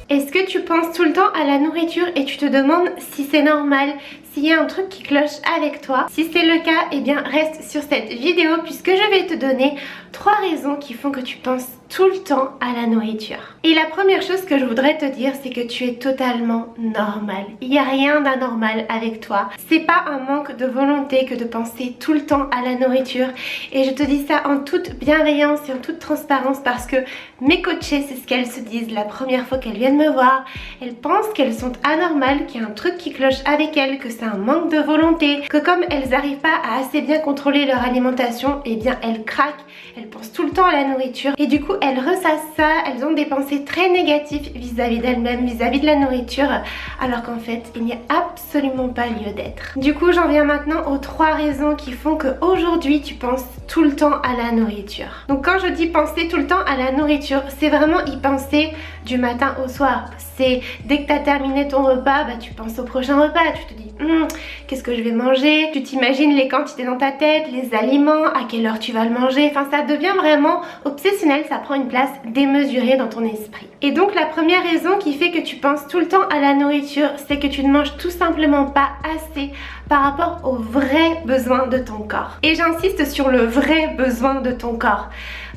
Est-ce que tu penses tout le temps à la nourriture et tu te demandes si c'est normal, s'il y a un truc qui cloche avec toi? Si c'est le cas, eh bien reste sur cette vidéo puisque je vais te donner 3 raisons qui font que tu penses tout le temps à la nourriture. Et la première chose que je voudrais te dire, c'est que tu es totalement normal. Il n'y a rien d'anormal avec toi. C'est pas un manque de volonté que de penser tout le temps à la nourriture. Et je te dis ça en toute bienveillance et en toute transparence parce que mes coachées, c'est ce qu'elles se disent la première fois qu'elles viennent me voir. Elles pensent qu'elles sont anormales, qu'il y a un truc qui cloche avec elles, que c'est un manque de volonté, que comme elles n'arrivent pas à assez bien contrôler leur alimentation, eh bien elles craquent, elles pensent tout le temps à la nourriture et du coup elles ressassent ça, elles ont des pensées très négatives vis-à-vis d'elles-mêmes, vis-à-vis de la nourriture, alors qu'en fait il n'y a absolument pas lieu d'être. Du coup j'en viens maintenant aux 3 raisons qui font qu'aujourd'hui tu penses tout le temps à la nourriture. Donc quand je dis penser tout le temps à la nourriture, c'est vraiment y penser du matin au soir. C'est dès que tu as terminé ton repas, bah, tu penses au prochain repas, tu te dis qu'est-ce que je vais manger, tu t'imagines les quantités dans ta tête, les aliments, à quelle heure tu vas le manger, enfin ça devient vraiment obsessionnel, ça prend une place démesurée dans ton esprit. Et donc la première raison qui fait que tu penses tout le temps à la nourriture, c'est que tu ne manges tout simplement pas assez par rapport aux vrais besoins de ton corps. Et j'insiste sur le vrai besoin de ton corps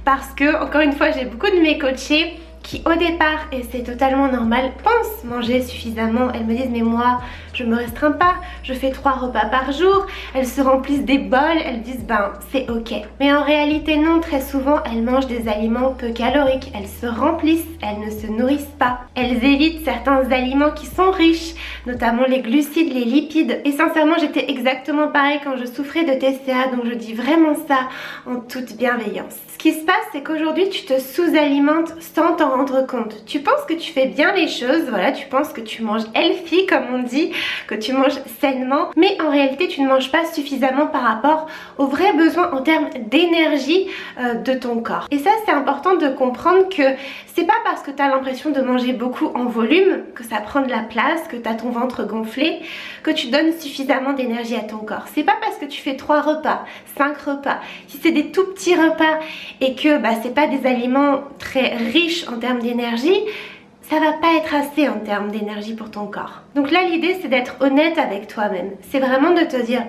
parce que, encore une fois, j'ai beaucoup de mes coachés qui au départ, et c'est totalement normal, pensent manger suffisamment. Elles me disent mais moi je me restreins pas, je fais 3 repas par jour, elles se remplissent des bols, elles disent ben c'est ok. Mais en réalité non, très souvent elles mangent des aliments peu caloriques, elles se remplissent, elles ne se nourrissent pas. Elles évitent certains aliments qui sont riches, notamment les glucides, les lipides. Et sincèrement j'étais exactement pareil quand je souffrais de TCA, donc je dis vraiment ça en toute bienveillance. Ce qui se passe c'est qu'aujourd'hui tu te sous-alimentes sans t'en rendre compte. Tu penses que tu fais bien les choses, voilà, tu penses que tu manges healthy comme on dit, que tu manges sainement, mais en réalité tu ne manges pas suffisamment par rapport aux vrais besoins en termes d'énergie de ton corps. Et ça c'est important de comprendre que c'est pas parce que tu as l'impression de manger beaucoup en volume, que ça prend de la place, que tu as ton ventre gonflé, que tu donnes suffisamment d'énergie à ton corps. C'est pas parce que tu fais 3 repas, 5 repas, si c'est des tout petits repas et que bah, c'est pas des aliments très riches en termes d'énergie, ça va pas être assez en termes d'énergie pour ton corps. Donc là l'idée c'est d'être honnête avec toi-même. C'est vraiment de te dire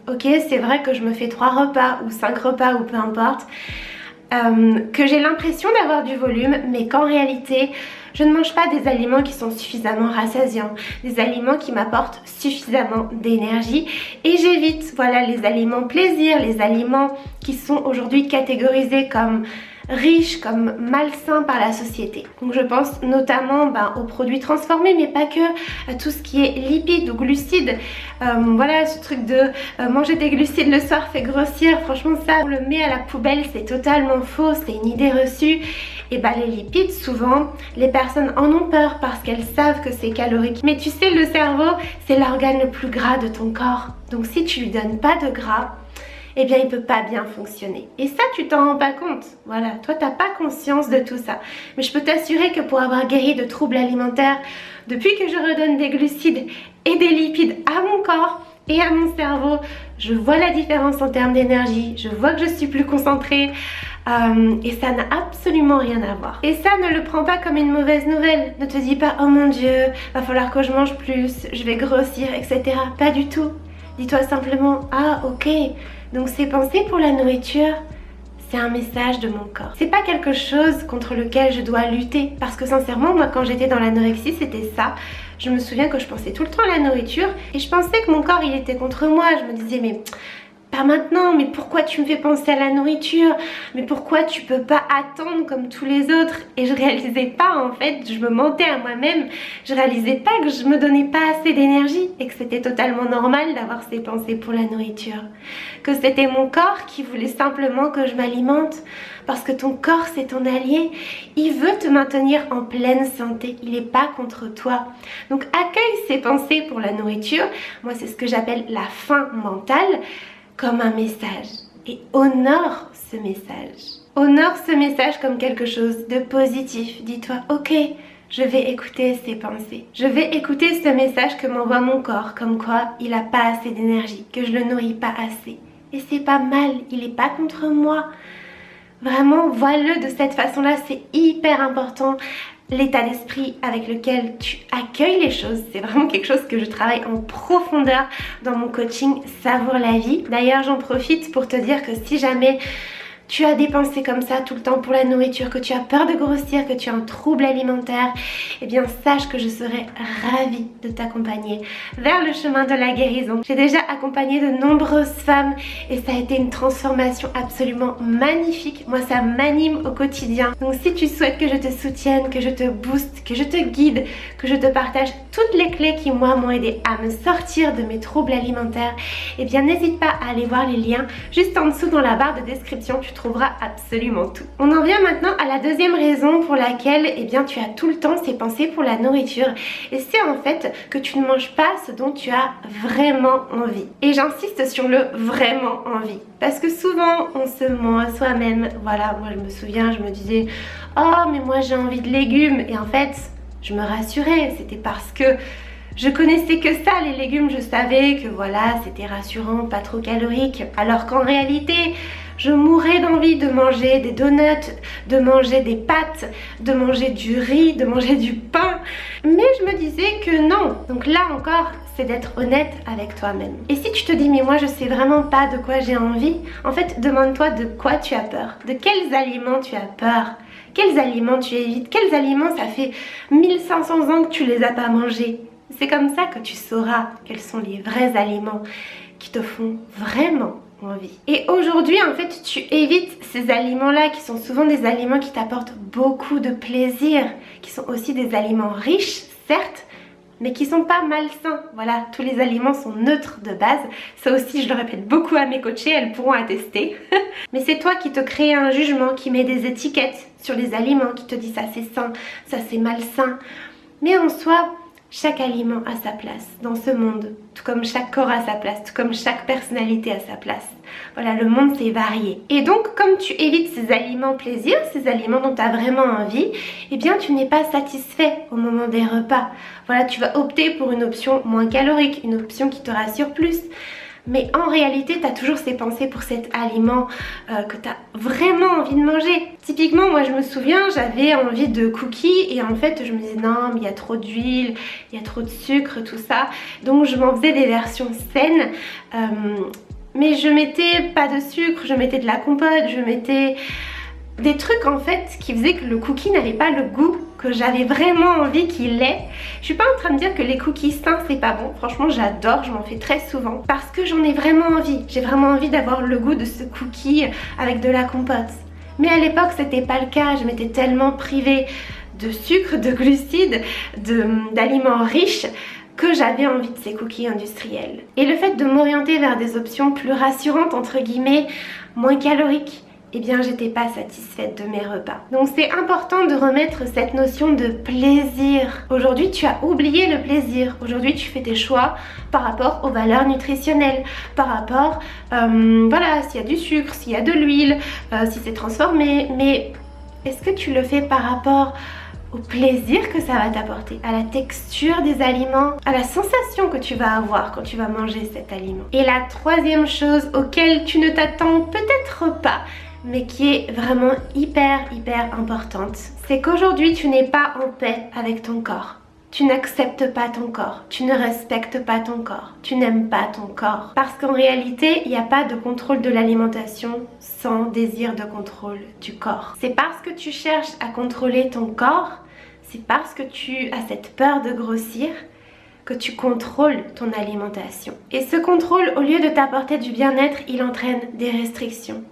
ok c'est vrai que je me fais 3 repas ou 5 repas ou peu importe, que j'ai l'impression d'avoir du volume mais qu'en réalité je ne mange pas des aliments qui sont suffisamment rassasiants, des aliments qui m'apportent suffisamment d'énergie et j'évite voilà les aliments plaisir, les aliments qui sont aujourd'hui catégorisés comme riches, comme malsains par la société. Donc je pense notamment aux produits transformés mais pas que, à tout ce qui est lipides ou glucides. Voilà ce truc de manger des glucides le soir fait grossir, franchement ça on le met à la poubelle, c'est totalement faux, c'est une idée reçue. Et les lipides souvent les personnes en ont peur parce qu'elles savent que c'est calorique. Mais tu sais le cerveau c'est l'organe le plus gras de ton corps. Donc si tu lui donnes pas de gras, eh bien il peut pas bien fonctionner. Et ça tu t'en rends pas compte, voilà, toi t'as pas conscience de tout ça. Mais je peux t'assurer que pour avoir guéri de troubles alimentaires, depuis que je redonne des glucides et des lipides à mon corps et à mon cerveau, je vois la différence en termes d'énergie, je vois que je suis plus concentrée et ça n'a absolument rien à voir. Et ça ne le prends pas comme une mauvaise nouvelle, ne te dis pas oh mon dieu, va falloir que je mange plus, je vais grossir, etc. Pas du tout. Dis-toi simplement ah ok, donc ces pensées pour la nourriture, c'est un message de mon corps. C'est pas quelque chose contre lequel je dois lutter. Parce que sincèrement, moi quand j'étais dans l'anorexie, c'était ça. Je me souviens que je pensais tout le temps à la nourriture et je pensais que mon corps il était contre moi. Je me disais mais pas maintenant, mais pourquoi tu me fais penser à la nourriture? Mais pourquoi tu peux pas attendre comme tous les autres? Et je réalisais pas en fait, je me mentais à moi-même, je réalisais pas que je me donnais pas assez d'énergie et que c'était totalement normal d'avoir ces pensées pour la nourriture. Que c'était mon corps qui voulait simplement que je m'alimente parce que ton corps c'est ton allié, il veut te maintenir en pleine santé, il n'est pas contre toi. Donc accueille ces pensées pour la nourriture, moi c'est ce que j'appelle la faim mentale, comme un message et honore ce message. Honore ce message comme quelque chose de positif. Dis-toi ok, je vais écouter ces pensées. Je vais écouter ce message que m'envoie mon corps comme quoi il n'a pas assez d'énergie, que je le nourris pas assez. Et c'est pas mal, il n'est pas contre moi. Vraiment, vois-le de cette façon-là, c'est hyper important. L'état d'esprit avec lequel tu accueilles les choses, c'est vraiment quelque chose que je travaille en profondeur dans mon coaching Savoure la vie. D'ailleurs, j'en profite pour te dire que si jamais tu as des pensées comme ça tout le temps pour la nourriture, que tu as peur de grossir, que tu as un trouble alimentaire, eh bien sache que je serai ravie de t'accompagner vers le chemin de la guérison. J'ai déjà accompagné de nombreuses femmes et ça a été une transformation absolument magnifique. Moi, ça m'anime au quotidien. Donc si tu souhaites que je te soutienne, que je te booste, que je te guide, que je te partage toutes les clés qui moi m'ont aidé à me sortir de mes troubles alimentaires, eh bien n'hésite pas à aller voir les liens juste en dessous dans la barre de description. Tu trouveras absolument tout. On en vient maintenant à la deuxième raison pour laquelle eh bien, tu as tout le temps ces pensées pour la nourriture. Et c'est en fait que tu ne manges pas ce dont tu as vraiment envie. Et j'insiste sur le vraiment envie. Parce que souvent on se ment à soi-même. Voilà, moi je me souviens, je me disais « Oh mais moi j'ai envie de légumes » et en fait je me rassurais. C'était parce que je connaissais que ça, les légumes, je savais que voilà, c'était rassurant, pas trop calorique. Alors qu'en réalité, je mourais d'envie de manger des donuts, de manger des pâtes, de manger du riz, de manger du pain. Mais je me disais que non. Donc là encore, c'est d'être honnête avec toi-même. Et si tu te dis, mais moi je sais vraiment pas de quoi j'ai envie, en fait, demande-toi de quoi tu as peur. De quels aliments tu as peur. Quels aliments tu évites. Quels aliments, ça fait 1500 ans que tu les as pas mangés. C'est comme ça que tu sauras quels sont les vrais aliments qui te font vraiment envie. Et aujourd'hui, en fait, tu évites ces aliments-là qui sont souvent des aliments qui t'apportent beaucoup de plaisir, qui sont aussi des aliments riches, certes, mais qui sont pas malsains. Voilà, tous les aliments sont neutres de base. Ça aussi, je le répète beaucoup à mes coachées, elles pourront attester. Mais c'est toi qui te crée un jugement, qui met des étiquettes sur les aliments, qui te dit ça c'est sain, ça c'est malsain. Mais en soi, chaque aliment a sa place dans ce monde, tout comme chaque corps a sa place, tout comme chaque personnalité a sa place. Voilà, le monde c'est varié. Et donc, comme tu évites ces aliments plaisir, ces aliments dont tu as vraiment envie, eh bien tu n'es pas satisfait au moment des repas. Voilà, tu vas opter pour une option moins calorique, une option qui te rassure plus. Mais en réalité, tu as toujours ces pensées pour cet aliment que tu as vraiment envie de manger. Typiquement, moi je me souviens, j'avais envie de cookies et en fait je me disais non, mais il y a trop d'huile, il y a trop de sucre, tout ça. Donc je m'en faisais des versions saines. Mais je mettais pas de sucre, je mettais de la compote, je mettais des trucs en fait qui faisaient que le cookie n'avait pas le goût que j'avais vraiment envie qu'il ait. Je suis pas en train de dire que les cookies sains c'est pas bon, franchement j'adore, je m'en fais très souvent parce que j'en ai vraiment envie. J'ai vraiment envie d'avoir le goût de ce cookie avec de la compote. Mais à l'époque c'était pas le cas, je m'étais tellement privée de sucre, de glucides, d'aliments riches que j'avais envie de ces cookies industriels. Et le fait de m'orienter vers des options plus rassurantes entre guillemets, moins caloriques, eh bien j'étais pas satisfaite de mes repas. Donc c'est important de remettre cette notion de plaisir. Aujourd'hui tu as oublié le plaisir. Aujourd'hui tu fais tes choix par rapport aux valeurs nutritionnelles, par rapport, voilà, s'il y a du sucre, s'il y a de l'huile, si c'est transformé. Mais est-ce que tu le fais par rapport au plaisir que ça va t'apporter, à la texture des aliments, à la sensation que tu vas avoir quand tu vas manger cet aliment? Et la troisième chose auquel tu ne t'attends peut-être pas, mais qui est vraiment hyper importante, c'est qu'aujourd'hui tu n'es pas en paix avec ton corps. Tu n'acceptes pas ton corps, tu ne respectes pas ton corps, tu n'aimes pas ton corps. Parce qu'en réalité, il n'y a pas de contrôle de l'alimentation sans désir de contrôle du corps. C'est parce que tu cherches à contrôler ton corps, c'est parce que tu as cette peur de grossir que tu contrôles ton alimentation. Et ce contrôle, au lieu de t'apporter du bien-être, il entraîne des restrictions.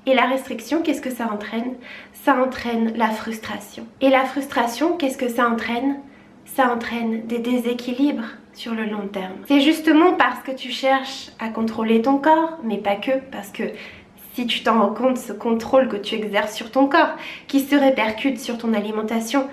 Et la restriction, qu'est-ce que ça entraîne? Ça entraîne la frustration. Et la frustration, qu'est-ce que ça entraîne? Ça entraîne des déséquilibres sur le long terme. C'est justement parce que tu cherches à contrôler ton corps, mais pas que, parce que si tu t'en rends compte, ce contrôle que tu exerces sur ton corps, qui se répercute sur ton alimentation,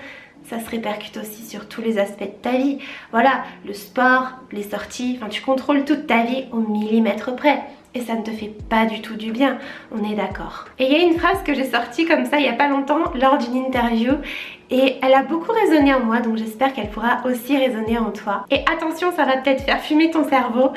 ça se répercute aussi sur tous les aspects de ta vie. Voilà, le sport, les sorties, enfin tu contrôles toute ta vie au millimètre près. Et ça ne te fait pas du tout du bien, on est d'accord. Et il y a une phrase que j'ai sortie comme ça il n'y a pas longtemps lors d'une interview et elle a beaucoup résonné en moi, donc j'espère qu'elle pourra aussi résonner en toi. Et attention, ça va peut-être faire fumer ton cerveau,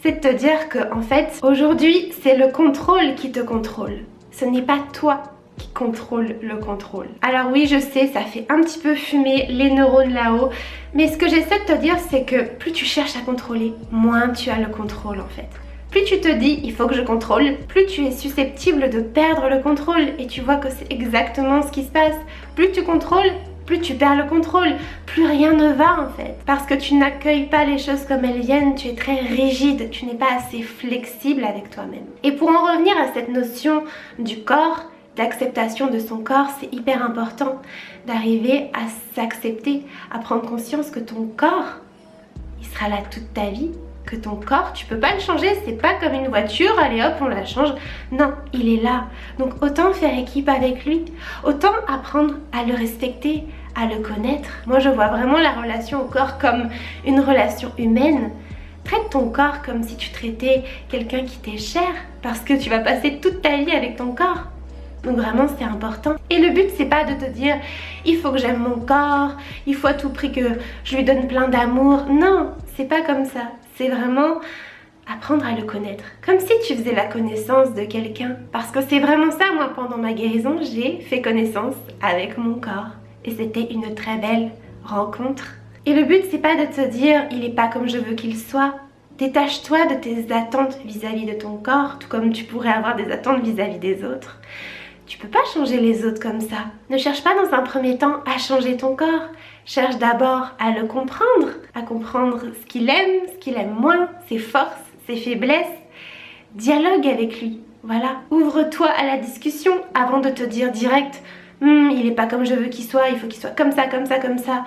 c'est de te dire que en fait aujourd'hui c'est le contrôle qui te contrôle. Ce n'est pas toi qui contrôle le contrôle. Alors oui, je sais, ça fait un petit peu fumer les neurones là-haut, mais ce que j'essaie de te dire, c'est que plus tu cherches à contrôler, moins tu as le contrôle en fait. Plus tu te dis il faut que je contrôle, plus tu es susceptible de perdre le contrôle et tu vois que c'est exactement ce qui se passe. Plus tu contrôles, plus tu perds le contrôle, plus rien ne va en fait. Parce que tu n'accueilles pas les choses comme elles viennent, tu es très rigide, tu n'es pas assez flexible avec toi-même. Et pour en revenir à cette notion du corps, d'acceptation de son corps, c'est hyper important d'arriver à s'accepter, à prendre conscience que ton corps, il sera là toute ta vie. Que ton corps, tu peux pas le changer, c'est pas comme une voiture, allez hop on la change, non, il est là. Donc autant faire équipe avec lui, autant apprendre à le respecter, à le connaître. Moi je vois vraiment la relation au corps comme une relation humaine. Traite ton corps comme si tu traitais quelqu'un qui t'est cher, parce que tu vas passer toute ta vie avec ton corps. Donc vraiment c'est important. Et le but c'est pas de te dire il faut que j'aime mon corps, il faut à tout prix que je lui donne plein d'amour. Non, c'est pas comme ça. C'est vraiment apprendre à le connaître. Comme si tu faisais la connaissance de quelqu'un. Parce que c'est vraiment ça, moi pendant ma guérison, j'ai fait connaissance avec mon corps. Et c'était une très belle rencontre. Et le but c'est pas de te dire il est pas comme je veux qu'il soit. Détache-toi de tes attentes vis-à-vis de ton corps, tout comme tu pourrais avoir des attentes vis-à-vis des autres. Tu peux pas changer les autres comme ça. Ne cherche pas dans un premier temps à changer ton corps. Cherche d'abord à le comprendre, à comprendre ce qu'il aime moins, ses forces, ses faiblesses. Dialogue avec lui, voilà. Ouvre-toi à la discussion avant de te dire direct il est pas comme je veux qu'il soit, il faut qu'il soit comme ça, comme ça, comme ça.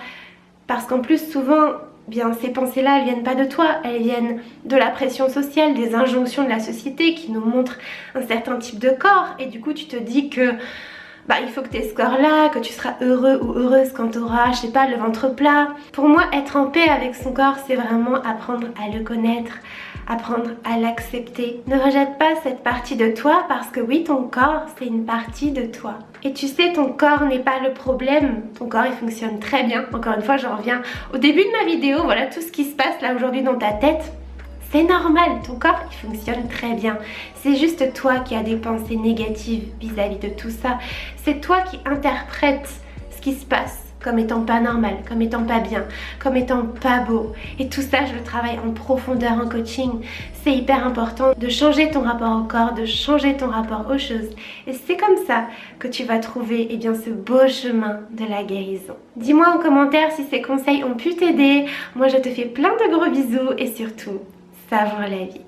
Parce qu'en plus souvent, bien ces pensées-là, elles viennent pas de toi, elles viennent de la pression sociale, des injonctions de la société qui nous montrent un certain type de corps. Et du coup tu te dis que il faut que tu aies ce corps-là, que tu seras heureux ou heureuse quand tu auras, je sais pas, le ventre plat. Pour moi, être en paix avec son corps, c'est vraiment apprendre à le connaître, apprendre à l'accepter. Ne rejette pas cette partie de toi parce que oui, ton corps, c'est une partie de toi. Et tu sais, ton corps n'est pas le problème. Ton corps, il fonctionne très bien. Encore une fois, je reviens au début de ma vidéo. Voilà tout ce qui se passe là aujourd'hui dans ta tête. C'est normal, ton corps il fonctionne très bien. C'est juste toi qui as des pensées négatives vis-à-vis de tout ça. C'est toi qui interprètes ce qui se passe comme étant pas normal, comme étant pas bien, comme étant pas beau. Et tout ça, je le travaille en profondeur en coaching. C'est hyper important de changer ton rapport au corps, de changer ton rapport aux choses. Et c'est comme ça que tu vas trouver ce beau chemin de la guérison. Dis-moi en commentaire si ces conseils ont pu t'aider. Moi, je te fais plein de gros bisous et surtout, savure la vie.